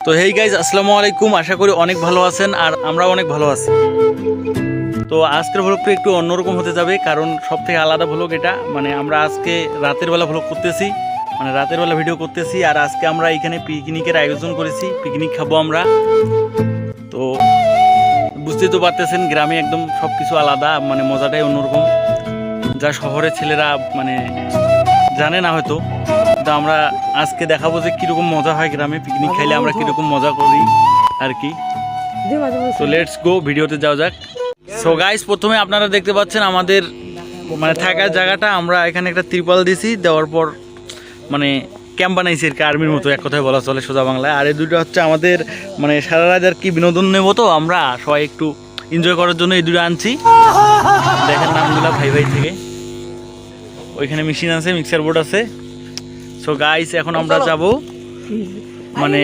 তো hey guys আসসালামু আলাইকুম, আশা করি অনেক ভালো আছেন আর আমরাও অনেক ভালো আছি। তো আজকের ভ্লগটা একটু অন্যরকম হতে যাবে, কারণ সব থেকে আলাদা ভ্লগ এটা। মানে আমরা আজকে রাতের বেলা ভ্লগ করতেছি, মানে রাতের বেলা ভিডিও করতেছি। আর আজকে আমরা এখানে পিকনিকের আয়োজন করেছি, পিকনিক খাবো আমরা। তো বুঝতেই তো পারতেছেন, গ্রামে একদম সব কিছু আলাদা, মানে মজাটাই অন্যরকম, যা শহরের ছেলেরা মানে জানে না হয়তো। তো আমরা আজকে দেখাবো যে কীরকম মজা হয় গ্রামে পিকনিক খাইলে, আমরা কীরকম মজা করি আর কি। তো লেটস গো, ভিডিওতে যাওয়া যাক। সো গাইস, প্রথমে আপনারা দেখতে পাচ্ছেন আমাদের মানে থাকার জায়গাটা। আমরা এখানে একটা ত্রিপল দিছি, দেওয়ার পর মানে ক্যাম্প বানাইছি আর কি, আর্মির মতো এক কথায় বলা চলে সোজা বাংলায়। আর এই দুটো হচ্ছে আমাদের মানে সারা রাত আর কি বিনোদন নেবো, তো আমরা সবাই একটু এনজয় করার জন্য এই দুটো আনছি। দেখেন নামগুলা ভাই ভাই থেকে। ওইখানে মেশিন আছে, মিক্সার বোর্ড আছে। সো গাইস, এখন আমরা যাব মানে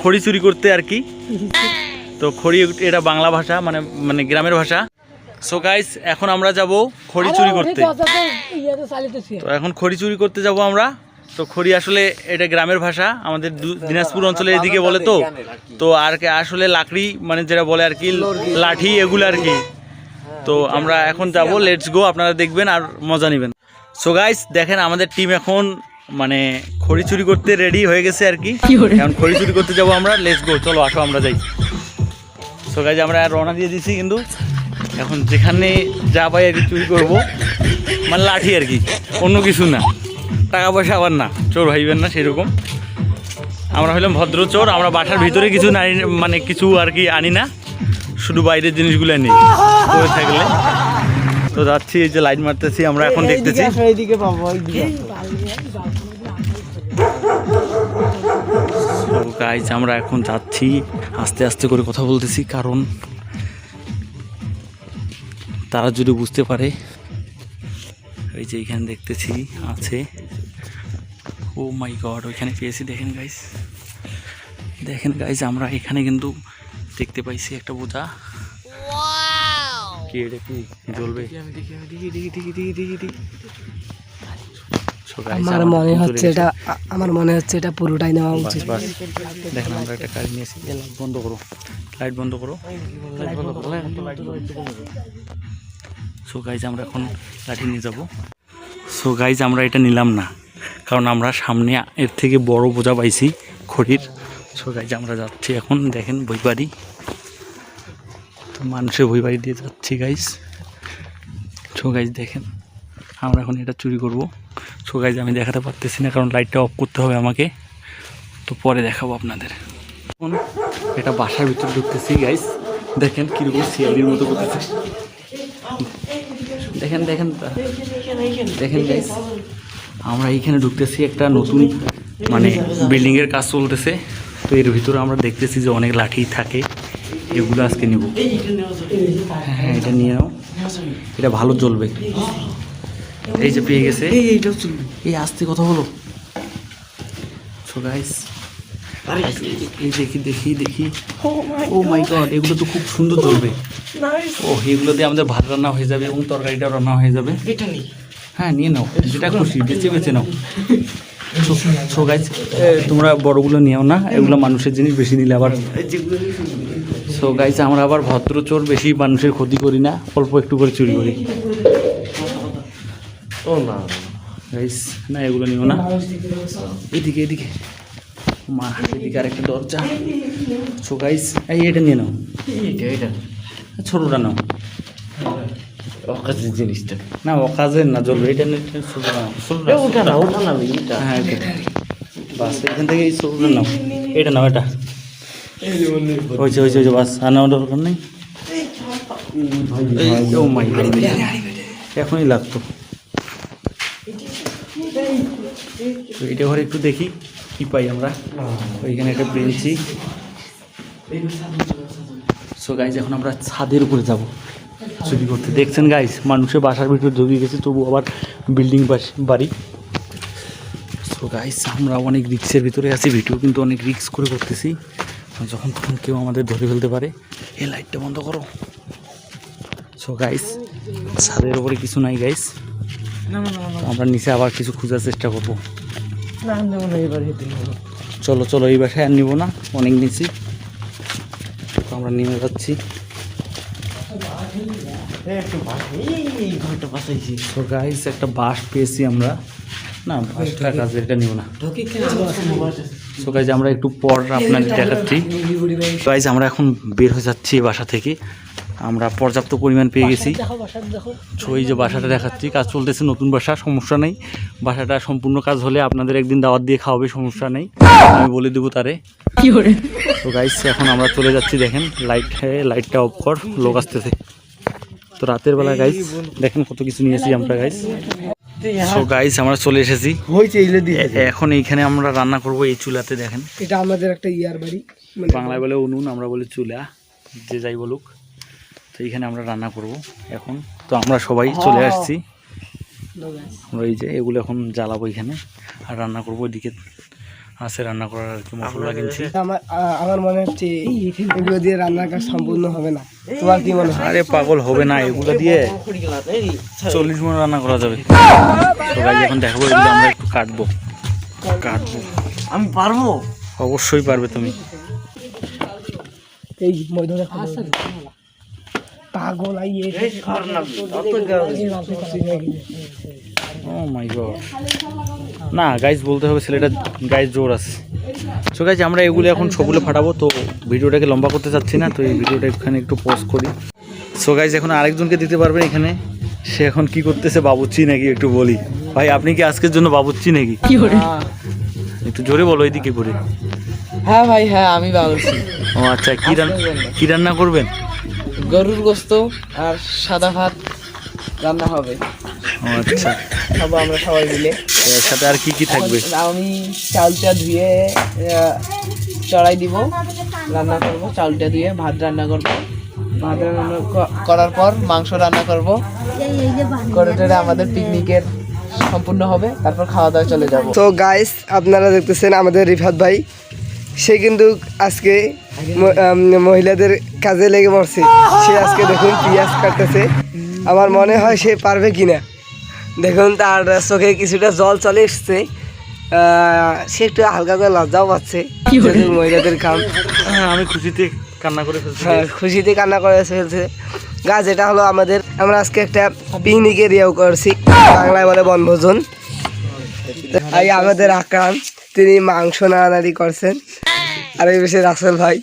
খড়ি চুরি করতে আর কি। তো খড়ি এটা বাংলা ভাষা, মানে মানে গ্রামের ভাষা। সো গাইস, এখন আমরা যাব খড়ি চুরি করতে। তো এখন খড়ি চুরি করতে যাব আমরা। তো খড়ি আসলে এটা গ্রামের ভাষা, আমাদের দিনাজপুর অঞ্চলে এদিকে বলে। তো তো আর আসলে লাকড়ি মানে যেটা বলে আর কি, লাঠি এগুলো আর কি। তো আমরা এখন যাব, লেটস গো, আপনারা দেখবেন আর মজা নেবেন। সো গাইস, দেখেন আমাদের টিম এখন মানে খড়ি চুরি করতে রেডি হয়ে গেছে আর কি। এখন খড়ি চুরি করতে যাব আমরা, লেটস গো, চলো আসো আমরা যাই। সো গাইস, আমরা রওনা দিয়ে দিছি, কিন্তু এখন যেখানে যা পাই আর কি চুরি করবো, মানে লাঠি আর কি, অন্য কিছু না। টাকা পয়সা আবার না, চোর ভাইবেন না সেরকম। আমরা হইলাম ভদ্র চোর, আমরা বাসার ভিতরে কিছু না, মানে কিছু আর কি আনি না, শুধু বাইরের জিনিসগুলো আনি করে থাকলে। তো যাচ্ছি, এই যে লাইট মারতেছি আমরা, এখন দেখতেছি। গাইজ, আমরা এখন যাচ্ছি, আস্তে আস্তে করে কথা বলতেছি, কারণ তারা যদি বুঝতে পারে। এই যে এখানে দেখতেছি আছে, ও মাই গড, ওইখানে পেয়েছি। দেখেন গাইজ, দেখেন গাইজ, আমরা এখানে কিন্তু দেখতে পাইছি একটা বোঝা। কি এটা, কি জ্বলবে? আমার মনে হচ্ছে এটা পুরোটাই নেওয়া উচিত। দেখেন, আমরা একটা কাজ নিয়েছি। লাইট বন্ধ করো, লাইট বন্ধ করো। সো গাইজ, আমরা এখন লাঠি নিয়ে যাব। সো গাইজ, আমরা এটা নিলাম না, কারণ আমরা সামনে এর থেকে বড় বোঝা পাইছি খড়ির। সো গাইজ, আমরা যাচ্ছি এখন। দেখেন বইবাড়ি, তো মানুষের বইবাড়ি দিয়ে যাচ্ছি গাইজ। সো গাইজ, দেখেন আমরা এখন এটা চুরি করব। সো গাইজ, আমি দেখাতে পারতেছি না, কারণ লাইটটা অফ করতে হবে আমাকে। তো পরে দেখাবো আপনাদের। এখন এটা বাসার ভিতর ঢুকতেছি গাইজ। দেখেন কীরকম সিআইডির মতো করতেছে। দেখেন দেখেন দেখেন গাইজ, আমরা এইখানে ঢুকতেছি। একটা নতুন মানে বিল্ডিংয়ের কাজ চলতেছে, তো এর ভিতরে আমরা দেখতেছি যে অনেক লাঠি থাকে। এগুলো আজকে নেব। হ্যাঁ, এটা নিয়ে নাও, এটা ভালো জ্বলবে। এই যে পেয়ে গেছে, এই আস্তে কথা বলো। সো গাইস, এই দেখি দেখি দেখি, ও মাই গড, এগুলো তো খুব সুন্দর জ্বলবে। ও, এগুলো দিয়ে আমাদের ভাত রান্না হয়ে যাবে এবং তরকারিটা রান্না হয়ে যাবে। হ্যাঁ, নিয়ে নাও, যেটা খুশি বেছে বেছে নাও। সো গাইস, তোমরা বড়গুলো নিও না, এগুলো মানুষের জিনিস, বেশি নিলে আবার। সো গাইস, আমরা আবার ভদ্র চোর, বেশি মানুষের ক্ষতি করি না, অল্প একটু করে চুরি করি। ও না গাইস, না এগুলো নিও না। এদিকে এদিকে মা, এদিকে আরেকটা দরজা। সো গাইস, এই এটা নিয়ে নাও, এটা ছোটটা নাও। অকাজের জিনিসটা না, অকাজের না, জ্বলবে। এটা হ্যাঁ, বাস এখান থেকে এই ছোটটা নাও, এটা নাও, এটা হয়েছে হয়েছে হয়েছে, বাস আর নেওয়ার দরকার নেই। ও মাই গড, এখনই লাগতো। তো এটা ঘরে একটু দেখি কি পাই আমরা। ওইখানে একটা পেয়েছি। সো গাইজ, এখন আমরা ছাদের উপরে যাব চুরি করতে। দেখছেন গাইজ, মানুষের বাসার ভিতরে ঢুকে গেছে, তবু আবার বিল্ডিং বাড়ি। সো গাইজ, আমরা অনেক রিক্সের ভিতরে আছি, ভিডিও কিন্তু অনেক রিক্স করে করতেছি, যখন তখন কেউ আমাদের ধরে ফেলতে পারে। এই লাইটটা বন্ধ করো। সো গাইজ, ছাদের উপরে কিছু নাই গাইজ, আমরা নিচে আবার কিছু খোঁজার চেষ্টা করবো। চলো চলো এই বাসায় আর নিব না, অনেক নিছি। তো আমরা নেমে যাচ্ছি। তো গাইস একটা বাঁশ পেয়েছি আমরা, না বাঁশটা কাজে, এটা নিব না। তো গাইস আমরা একটু পর আপনাদের দেখাচ্ছি। গাইস আমরা এখন বের হয়ে যাচ্ছি বাসা থেকে, আমরা পর্যাপ্ত পরিমাণ পেয়ে গেছি। তো এই যে বাসাটা দেখাচ্ছি, কাজ চলতেছে, নতুন বাসা, সমস্যা নেই। বাসাটা সম্পূর্ণ কাজ হলে আপনাদের একদিন দাওয়াত দিয়ে খাওয়াবে, সমস্যা নেই, আমি বলে দেবো তারে। তো গাইস এখন আমরা চলে যাচ্ছি, দেখেন লাইটটা অফ কর, লোক আসতেছে। তো রাতের বেলা গাইস দেখেন কত কিছু নিয়েছি আমরা গাইস। তো গাইস আমরা চলে এসেছি, এখন এইখানে আমরা রান্না করব এই চুলাতে। দেখেন এটা আমাদের একটা ইয়ার বাড়ি, বাংলায় বলে উনুন, আমরা বলি চুলা, যে যাই বলুক। তো এইখানে আমরা রান্না করব এখন। তো আমরা সবাই চলে আসছি, আমরা এই যে এগুলো এখন জ্বালাবো এখানে আর রান্না করবো। ওইদিকে আছে রান্না করার আর কি মশলা কিনছি। আমার মনে হচ্ছে এগুলো দিয়ে রান্নার কাজ সম্পূর্ণ হবে না, তোমার কি মনে হয়? আরে পাগল, হবে না, এগুলো দিয়ে 40 মিনিট রান্না করা যাবে। তো গাইস এখন দেখাবো, এগুলো আমরা একটু কাটবো। আমি পারবো? অবশ্যই পারবে তুমি। এই ময়দানে পাগল আইয়ে ও মাই গড, না গাইস বলতে হবে ছেলেটা গাইস জোর আছে। সো গাইস আমরা এগুলো এখন সবগুলো ফাটাবো, তো ভিডিওটাকে লম্বা করতে চাচ্ছি না, তো এই ভিডিওটা এখানে একটু পজ করি। সো গাইস এখন আরেকজনকে দিতে পারবেন এখানে, সে এখন কি করতেছে, বাবুচ্চি নাকি একটু বলি। ভাই আপনি কি আজকের জন্য বাবুচ্চি নাকি? একটু জোরে বলো এইদিকে করে। হ্যাঁ ভাই, হ্যাঁ আমি বাবুর্চি। ও আচ্ছা, কি রান্না করবেন? গরুর গোস্ত আর সাদা ভাত রান্না হবে। ও আচ্ছা, খাবো আমরা সবাই মিলে। এর সাথে আর কি কি থাকবে? আমি চালটা ধুয়ে চড়াই দিব, রান্না করব। চালটা ধুয়ে ভাত রান্না করব, ভাত রান্না করার পর মাংস রান্না করব, করে টেরে আমাদের পিকনিকের সম্পূর্ণ হবে, তারপর খাওয়া দাওয়া চলে যাব। তো গাইস আপনারা দেখতেছেন আমাদের রিফাত ভাই, সে কিন্তু আজকে মহিলাদের কাজে লেগে পড়ছে। সে আজকে দেখুন পেঁয়াজ কাটতেছে, আমার মনে হয় সে পারবে কিনা। দেখুন তার চোখে কিছুটা জল চলে এসছে, সে একটু হালকা করে লজ্জাও পাচ্ছে, মহিলাদের কাম। আমি খুশিতে কান্না করে ফেলছি। হ্যাঁ, খুশিতে কান্না করে ফেলছে। গাছ এটা হলো আমাদের, আমরা আজকে একটা পিকনিকের ইয়েও করছি, বাংলায় বলে বনভোজন। এই আমাদের আকরাম, তিনি মাংস নাড়ানাড়ি করছেন। আর এই বিষয়ে রাসেল ভাই,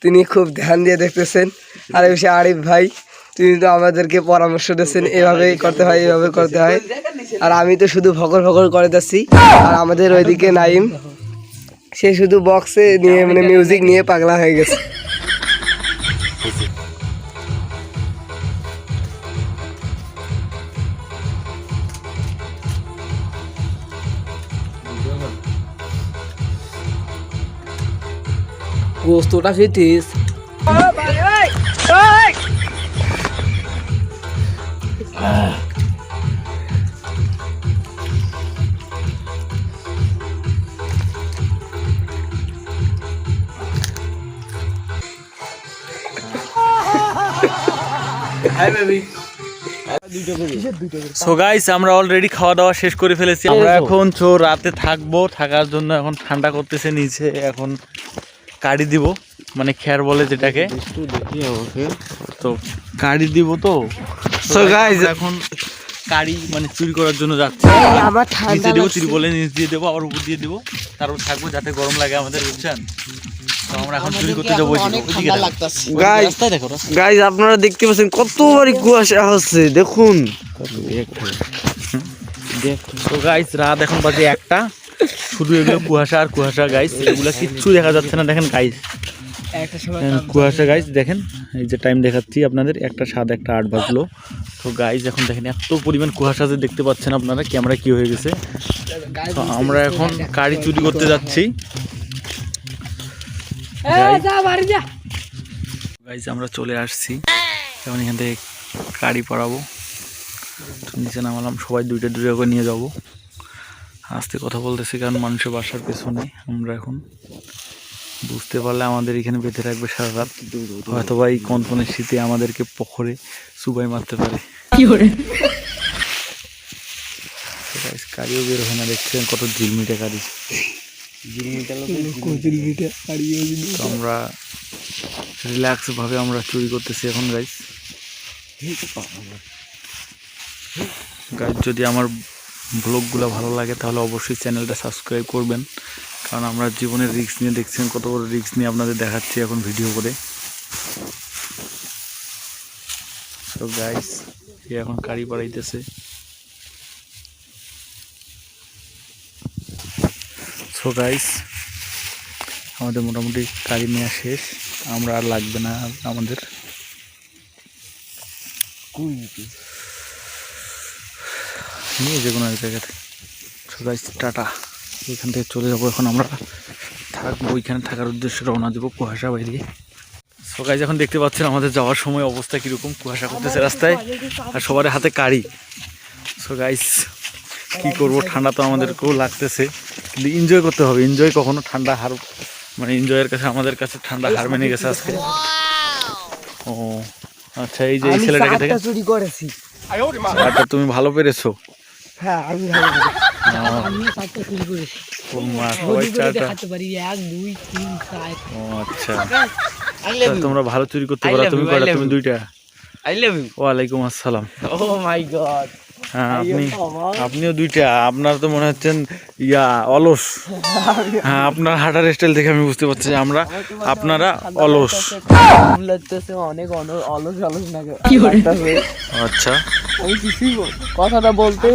তিনি খুব ধ্যান দিয়ে দেখতেছেন। আর এই বিষয়ে আরিফ ভাই, তিনি তো আমাদেরকে পরামর্শ দিচ্ছেন, এভাবেই করতে হয়, এভাবে করতে হয়। আর আমি তো শুধু ভকর ভকর করে যাচ্ছি। আর আমাদের ওইদিকে নাইম, সে শুধু বক্সে নিয়ে মানে মিউজিক নিয়ে পাগলা হয়ে গেছে। গোস্তটা খেতিস? সো গাইস আমরা অলরেডি খাওয়া দাওয়া শেষ করে ফেলেছি। আমরা এখন রাতে থাকবো, থাকার জন্য এখন ঠান্ডা করতেছে নিচে। এখন কাড়ি দিব, মানে খ্যার বলে যেটাকে, তো কাড়ি দিব। তো সো গাইস এখন কাড়ি মানে চুরি করার জন্য যাচ্ছি। নিচে দেবো, চুরি বলে নিচ দিয়ে দেবো, আবার উপর দিয়ে দেবো, তারপর থাকবো যাতে গরম লাগে আমাদের, বুঝছেন? তো আমরা এখন চুরি করতে যাবো। গাইস আপনারা দেখতে পাচ্ছেন কত বাড়ি কুয়াশা হচ্ছে, দেখুন। তো গাইস রাত এখন বাজে 1টা, শুধু এগুলো কুয়াশা আর কুয়াশা গাইস, এগুলো কিচ্ছু দেখা যাচ্ছে না। দেখেন গাইস কুয়াশা গাইস, দেখেন এই যে টাইম দেখাচ্ছি আপনাদের, 1:07 1:08 বাজলো। তো গাইস এখন দেখেন এত পরিমাণ কুয়াশা যে দেখতে পাচ্ছেন আপনারা, ক্যামেরা কি হয়ে গেছে। তো আমরা এখন কাড়ি চুরি করতে যাচ্ছি। গাইস আমরা চলে আসছি, এখন এখান থেকে কাড়ি পরাবো। নিচে নামালাম, সবাই দুইটা করে নিয়ে যাব। আস্তে কথা বলতেছি কারণ মানুষের বাসার পেছনে। আমরা এখন বুঝতে পারলে আমাদের এখানে বেঁধে রাখবে সারা রাত, হয়তো বা এই কনকনের শীতে আমাদেরকে পুকুরে চুবাই মারতে পারে। কারিও বের হয় না, দেখছেন কত ঝিলমিটে কারি। তো আমরা রিল্যাক্স ভাবে আমরা চুরি করতেছি এখন গাইস। গাইস যদি আমার ব্লগগুলো ভালো লাগে তাহলে অবশ্যই চ্যানেলটা সাবস্ক্রাইব করবেন, কারণ আমরা জীবনের রিস্ক নিয়ে দেখছেন, কত বড় রিস্ক নিয়ে আপনাদের দেখাচ্ছি এখন ভিডিও করে। তো গাইস এখন কারি বাড়াইতেছে। সো গাইস আমাদের মোটামুটি কারি নেওয়া শেষ, আমরা আর লাগবে না আমাদের। নিয়ে যে কোনো এক জায়গাতে। সো গাইস টাটা, এখান থেকে চলে যাবো এখন, আমরা থাকবো ওইখানে, থাকার উদ্দেশ্যে রওনা দেবো কুয়াশা বাইরে। সো গাইস এখন দেখতে পাচ্ছেন আমাদের যাওয়ার সময় অবস্থা কীরকম, কুয়াশা করতেছে রাস্তায় আর সবার হাতে কারি। সো গাইস কী করবো, ঠান্ডা তো আমাদেরকেও লাগতেছে, কিন্তু এনজয় করতে হবে। এনজয় কখনো ঠান্ডা হার, মানে এনজয়ের কাছে আমাদের কাছে ঠান্ডা হার মেনে গেছে আজকে। ও আচ্ছা, এই যে এই ছেলেটাকে থেকে চুরি করেছি। আচ্ছা তুমি ভালো পেরেছো। হ্যাঁ আমি ভালো করেছি। ও, আমি 4টা চুরি করেছি। ও মা, সবাই চারটা। দেখাতে পারি 1 2 3 4। ও আচ্ছা, আই লাভ ইউ। তোমরা ভালো চুরি করতে পারো। তুমি কয়টা? তুমি 2টা। I love you. ওয়ালাইকুম আসসালাম। Oh my god. হ্যাঁ আপনিও 2টা। আপনার তো মনে হচ্ছেন অলস। হ্যাঁ আপনার হাঁটার স্টাইল দেখে আমি বুঝতে পারছি যে আপনারা অলস। লাগতেছে অনেক অলস না আচ্ছা আমি কিছুই কথাটা বলতে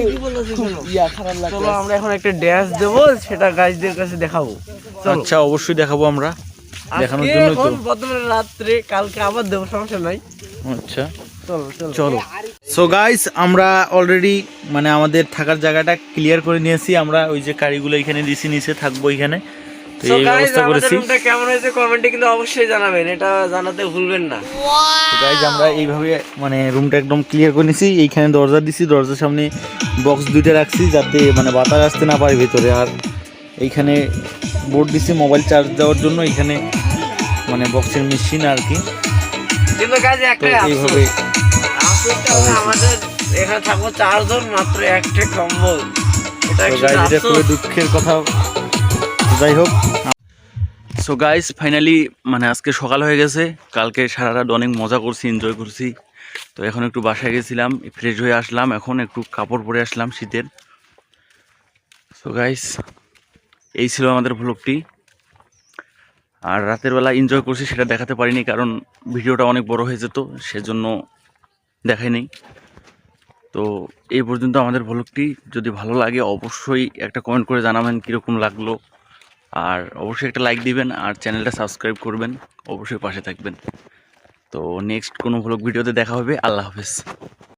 খারাপ লাগছে। চলো আমরা এখন একটা ড্যান্স দেবো, সেটা গাইজদের কাছে দেখাবো। আচ্ছা অবশ্যই দেখাবো, আমরা দেখানোর জন্য তো। বর্তমানে রাত্রে, কালকে আবার দেবো, সমস্যা নাই। আচ্ছা চলো চলো চলো। সো গাইস আমরা অলরেডি মানে আমাদের থাকার জায়গাটা ক্লিয়ার করে নিয়েছি। আমরা ওই যে কারিগুলো এখানে দিছি, নিচে থাকবো এখানে। তো এই ব্যবস্থা করেছি। কেমন হয়েছে কমেন্টে কিন্তু অবশ্যই জানাবেন, এটা জানাতে ভুলবেন না। তো গাইস আমরা এইভাবে মানে রুমটা একদম ক্লিয়ার করে নিয়েছি। এইখানে দরজা দিছি, দরজার সামনে বক্স 2টা রাখছি যাতে মানে বাতাস আসতে না পারে ভিতরে। আর এইখানে বোর্ড দিছি মোবাইল চার্জ দেওয়ার জন্য, এইখানে মানে বক্সের মেশিন আর কি। কিন্তু গাইজ তো একটা এইভাবে আমাদের এখানে থাকবো 4 জন, মাত্র একটা কম্বল। এটা তো গাইস এটা খুবই দুঃখের কথা। যাই হোক, সো গাইস ফাইনালি মানে আজকে সকাল হয়ে গেছে। কালকে সারা রাত অনেক মজা করছি, এনজয় করছি। তো এখন একটু বাসায় গেছিলাম, ফ্রেশ হয়ে আসলাম, এখন একটু কাপড় পরে আসলাম শীতের। সো গাইস এই ছিল আমাদের ভ্লগটি। আর রাতের বেলা এনজয় করছি সেটা দেখাতে পারিনি, কারণ ভিডিওটা অনেক বড় হয়ে যেত, সেজন্য দেখাইনি। তো এই পর্যন্ত আমাদের ভ্লগটি। যদি ভালো লাগে অবশ্যই একটা কমেন্ট করে জানাবেন কীরকম লাগলো, আর অবশ্যই একটা লাইক দিবেন, আর চ্যানেলটা সাবস্ক্রাইব করবেন, অবশ্যই পাশে থাকবেন। তো নেক্সট কোনো ভ্লগ ভিডিওতে দেখা হবে। আল্লাহ হাফেজ।